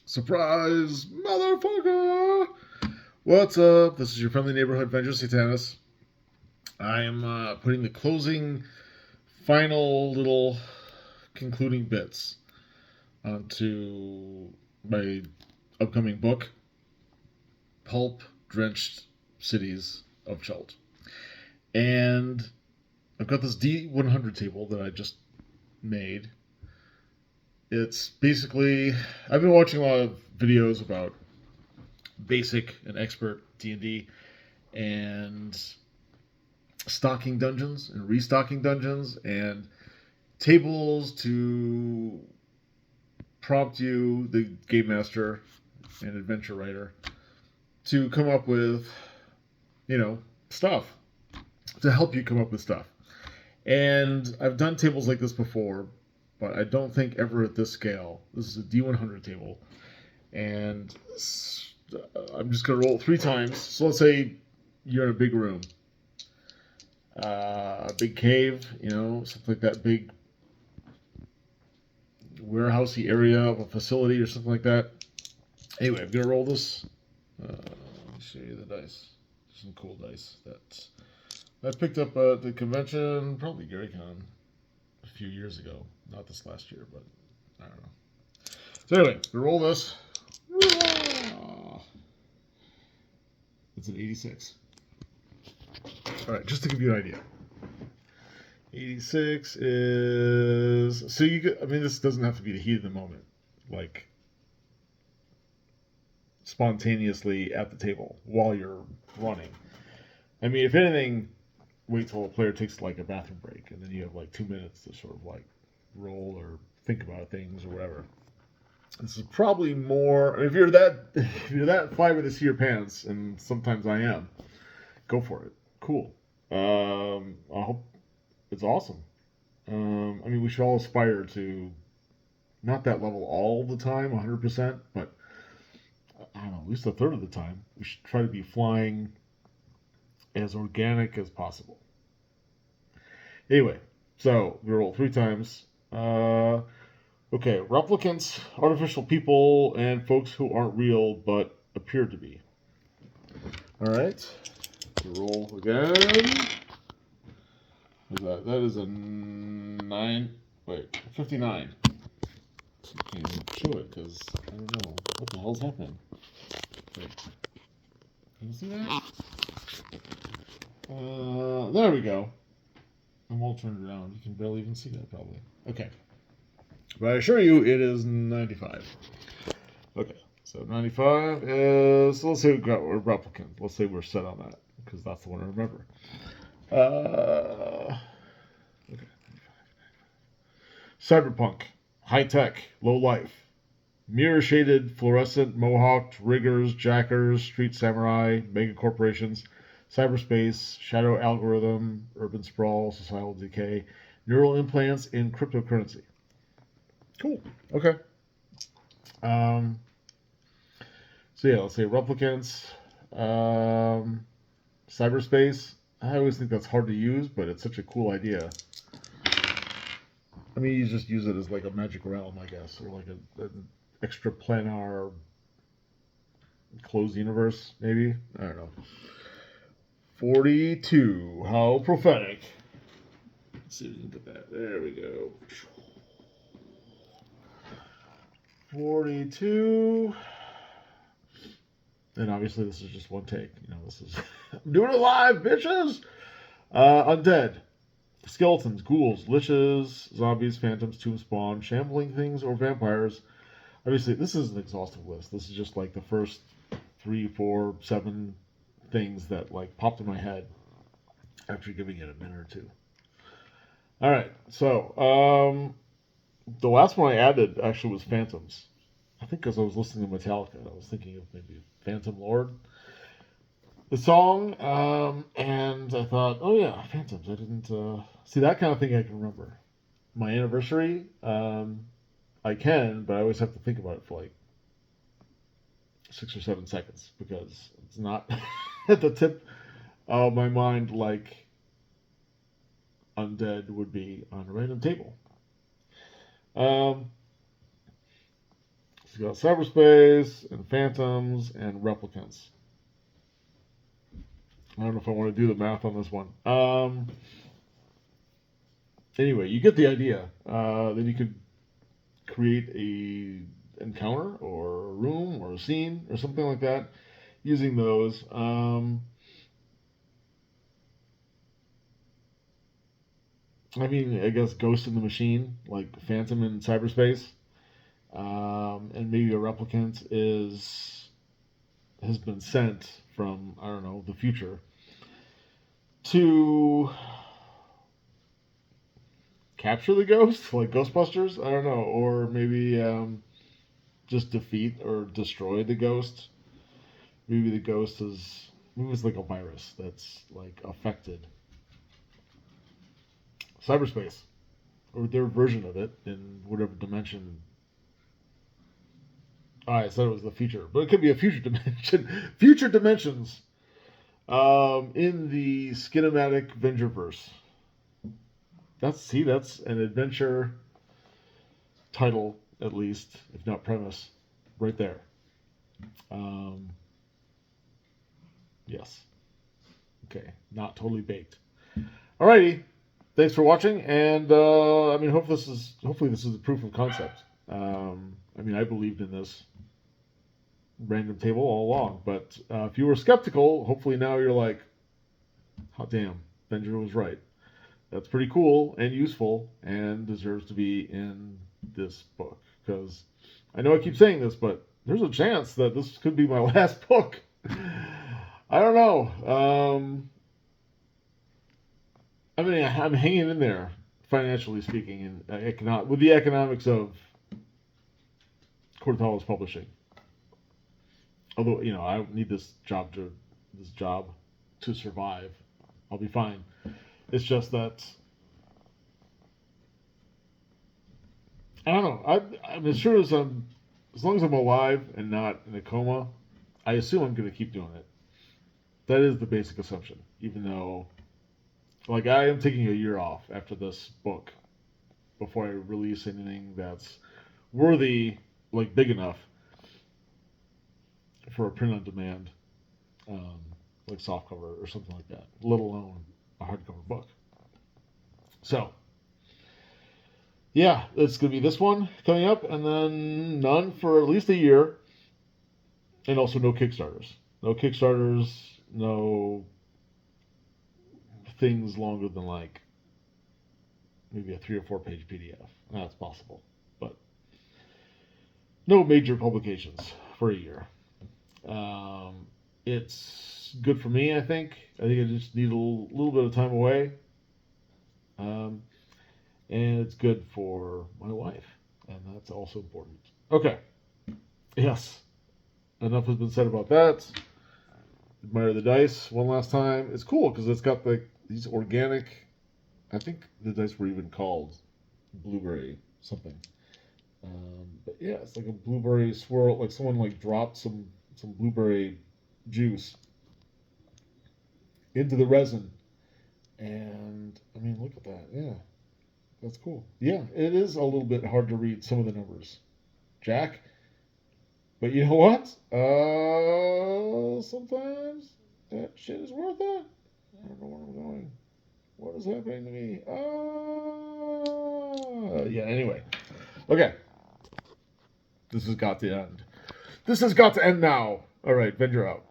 Surprise, motherfucker! What's up? This is your friendly neighborhood Venger Satanis. I am putting the closing, final little concluding bits onto my upcoming book, Pulp-Drenched Cities of Chult. And I've got this D100 table that I just made. It's basically, I've been watching a lot of videos about basic and expert D&D and stocking dungeons and restocking dungeons and tables to prompt you, the game master and adventure writer, to come up with, stuff, to help you come up with stuff. And I've done tables like this before, but I don't think ever at this scale. This is a D100 table, and I'm just going to roll it 3 times. So let's say you're in a big room, a big cave, something like that, big warehousey area of a facility or something like that. Anyway, I'm going to roll this. Let me show you the dice. Some cool dice that I picked up at the convention, probably GaryCon, a few years ago. Not this last year, but I don't know. So anyway, we roll this. It's an 86. All right, just to give you an idea. 86 is... So you could... this doesn't have to be the heat of the moment. Like, spontaneously at the table while you're running. If anything, wait till a player takes like a bathroom break, and then you have like 2 minutes to sort of like roll or think about things or whatever. This is probably more. If you're that fiber to see your pants, and sometimes I am, go for it. Cool. I hope it's awesome. We should all aspire to not that level all the time, 100%, but I don't know, at least a third of the time. We should try to be flying as organic as possible. Anyway, so we roll 3 times. Okay, replicants, artificial people, and folks who aren't real but appear to be. Alright, roll again. What's that? That is a 59. I can't even show it because I don't know. What the hell's happening? Wait, can you see that? There we go. I'm all turned around. You can barely even see that, probably. Okay. But I assure you, it is 95. Okay, so 95 is... Let's say we're replicant. Let's say we're set on that, because that's the one I remember. Okay, 95. Cyberpunk. High-tech. Low-life. Mirror-shaded, fluorescent, mohawked, riggers, jackers, street samurai, mega corporations, cyberspace, shadow algorithm, urban sprawl, societal decay, neural implants, and cryptocurrency. Cool. Okay. So yeah, let's say replicants, cyberspace. I always think that's hard to use, but it's such a cool idea. You just use it as like a magic realm, I guess, or like an extraplanar closed universe, maybe. I don't know. 42. How prophetic. Let's see if we can get that. There we go. 42. And obviously this is just one take. This is... I'm doing it live, bitches! Undead. Skeletons, ghouls, liches, zombies, phantoms, tomb spawn, shambling things, or vampires. Obviously, this is an exhaustive list. This is just like the first 3, 4, 7 things that like popped in my head after giving it a minute or 2. All right, so the last one I added actually was phantoms. I think because I was listening to Metallica, I was thinking of maybe Phantom Lord, the song, and I thought, oh yeah, phantoms. I didn't see that kind of thing. I can remember my anniversary. I can, but I always have to think about it for like 6 or 7 seconds because it's not at the tip of my mind like undead would be on a random table. It's got cyberspace and phantoms and replicants. I don't know if I want to do the math on this one. Anyway, you get the idea. Then you could create a encounter or a room or a scene or something like that using those. I mean, I guess Ghost in the Machine, like Phantom in cyberspace, and maybe a replicant has been sent from, I don't know, the future to capture the ghost, like Ghostbusters. I don't know, or maybe just defeat or destroy the ghost. Maybe the ghost is maybe it's like a virus that's like affected cyberspace or their version of it in whatever dimension. I said it was the future, but it could be a future dimension. Future dimensions in the Skinematic Vengerverse. That's an adventure title, at least, if not premise, right there. Yes. Okay, not totally baked. Alrighty, thanks for watching, and I mean, hopefully this is a proof of concept. I mean, I believed in this random table all along, but if you were skeptical, hopefully now you're like, "Hot damn, Venger was right." That's pretty cool and useful and deserves to be in this book. Because I know I keep saying this, but there's a chance that this could be my last book. I don't know. I mean, I'm hanging in there, financially speaking, and with the economics of Cortala's Publishing. Although, you know, I don't need this job to survive. I'll be fine. It's just that I don't know. I'm as sure as long as I'm alive and not in a coma, I assume I'm going to keep doing it. That is the basic assumption. Even though, like, I am taking a year off after this book before I release anything that's worthy, like big enough for a print on demand, like softcover or something like that. Let alone a hardcover book. So, yeah, it's going to be this one coming up, and then none for at least a year, and also no Kickstarters. No Kickstarters, no things longer than like maybe a 3 or 4 page PDF. That's possible, but no major publications for a year. It's good for me, I think. I think I just need a little bit of time away. And it's good for my wife, and that's also important. Okay. Yes. Enough has been said about that. Admire the dice one last time. It's cool because it's got these organic. I think the dice were even called blueberry something. But yeah, it's like a blueberry swirl. Like someone like dropped some blueberry juice into the resin, and I mean, look at that. Yeah, that's cool. Yeah, it is a little bit hard to read some of the numbers, Jack. But you know what? Sometimes that shit is worth it. I don't know where I'm going. What is happening to me? Yeah, anyway. Okay. This has got to end. This has got to end now. All right, Venger out.